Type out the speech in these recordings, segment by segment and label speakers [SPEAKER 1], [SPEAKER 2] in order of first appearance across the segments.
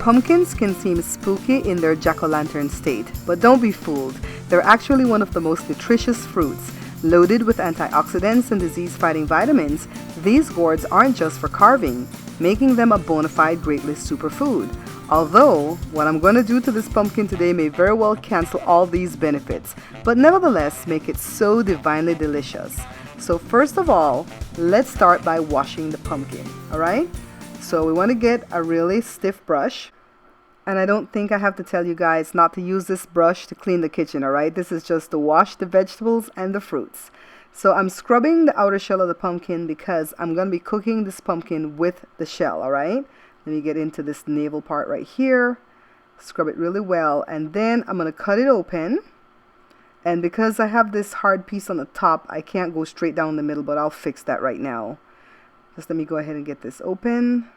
[SPEAKER 1] Pumpkins can seem spooky in their jack-o'-lantern state, but don't be fooled. They're actually one of the most nutritious fruits. Loaded with antioxidants and disease-fighting vitamins, these gourds aren't just for carving, making them a bona fide great list superfood. Although, what I'm going to do to this pumpkin today may very well cancel all these benefits, but nevertheless make it so divinely delicious. So first of all, let's start by washing the pumpkin, alright? So we want to get a really stiff brush. And I don't think I have to tell you guys not to use this brush to clean the kitchen, alright? This is just to wash the vegetables and the fruits. So I'm scrubbing the outer shell of the pumpkin because I'm going to be cooking this pumpkin with the shell, alright? Let me get into this navel part right here. Scrub it really well. And then I'm going to cut it open. And because I have this hard piece on the top, I can't go straight down the middle, but I'll fix that right now. Just let me go ahead and get this open.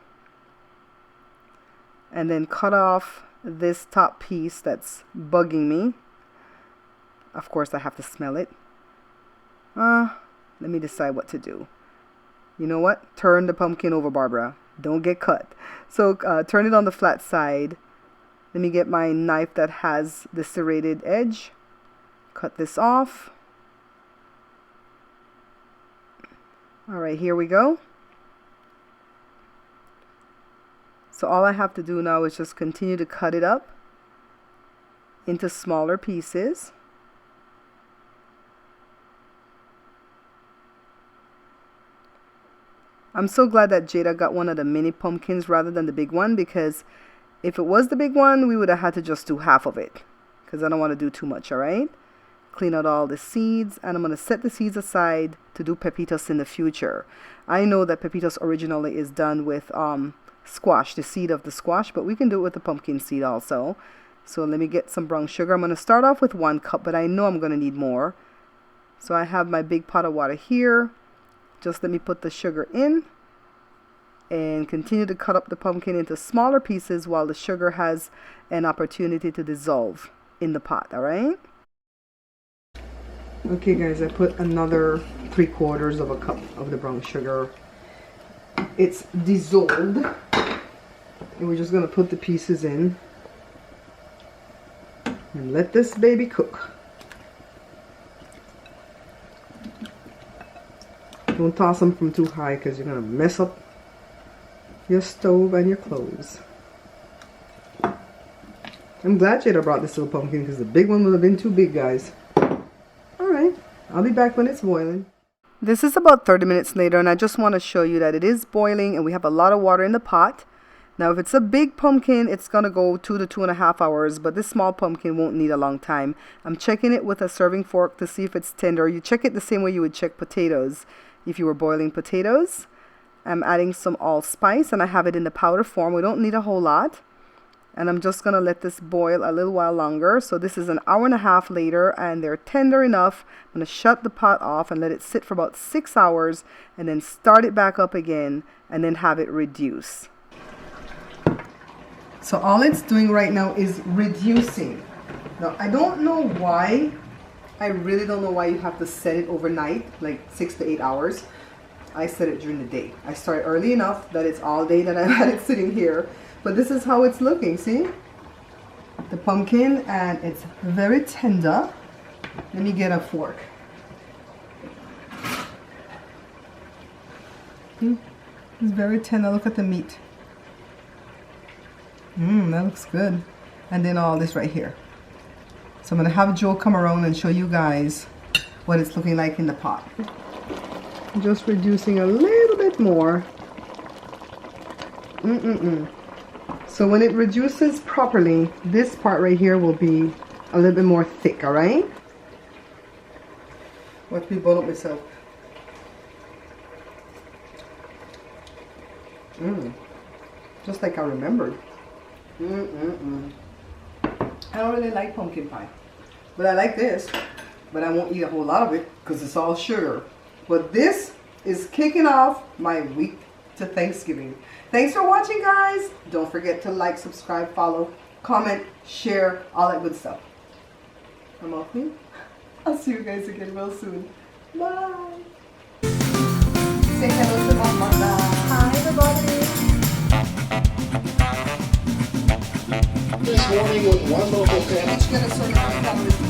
[SPEAKER 1] And then cut off this top piece that's bugging me. Of course, I have to smell it. Let me decide what to do. You know what? Turn the pumpkin over, Barbara. Don't get cut. So turn it on the flat side. Let me get my knife that has the serrated edge. Cut this off. All right, here we go. So all I have to do now is just continue to cut it up into smaller pieces. I'm so glad that Jada got one of the mini pumpkins rather than the big one, because if it was the big one, we would have had to just do half of it, because I don't want to do too much, all right? Clean out all the seeds, and I'm going to set the seeds aside to do pepitos in the future. I know that pepitos originally is done with squash, the seed of the squash, but we can do it with the pumpkin seed also. So let me get some brown sugar. I'm going to start off with 1 cup, but I know I'm going to need more. So I have my big pot of water here. Just let me put the sugar in and continue to cut up the pumpkin into smaller pieces while the sugar has an opportunity to dissolve in the pot, all right? Okay guys, I put another 3/4 of a cup of the brown sugar. It's dissolved, and we're just going to put the pieces in and let this baby cook. Don't toss them from too high because you're going to mess up your stove and your clothes. I'm glad Jada brought this little pumpkin because the big one would have been too big, guys. Alright, I'll be back when it's boiling. This is about 30 minutes later, and I just want to show you that it is boiling and we have a lot of water in the pot. Now if it's a big pumpkin, it's going to go 2 to 2.5 hours, but this small pumpkin won't need a long time. I'm checking it with a serving fork to see if it's tender. You check it the same way you would check potatoes if you were boiling potatoes. I'm adding some allspice, and I have it in the powder form. We don't need a whole lot. And I'm just going to let this boil a little while longer. So this is an hour and a half later, and they're tender enough. I'm going to shut the pot off and let it sit for about 6 hours, and then start it back up again, and then have it reduce. So all it's doing right now is reducing. Now I don't know why. I really don't know why you have to set it overnight, like 6 to 8 hours. I set it during the day. I start early enough that it's all day that I've had it sitting here. But this is how it's looking, see? The pumpkin, and it's very tender. Let me get a fork. It's very tender. Look at the meat. That looks good. And then all this right here. So I'm going to have Joe come around and show you guys what it's looking like in the pot. Just reducing a little bit more. So when it reduces properly, this part right here will be a little bit more thick, alright? Watch me boil up myself. Just like I remembered. I don't really like pumpkin pie, but I like this. But I won't eat a whole lot of it because it's all sugar. But this is kicking off my week to Thanksgiving. Thanks for watching, guys. Don't forget to like, subscribe, follow, comment, share, all that good stuff. I'm off me. I'll see you guys again real soon. Bye. Say hello to Mama. Hi, everybody.
[SPEAKER 2] This morning with one local family.
[SPEAKER 3] Each get a certain amount of calories.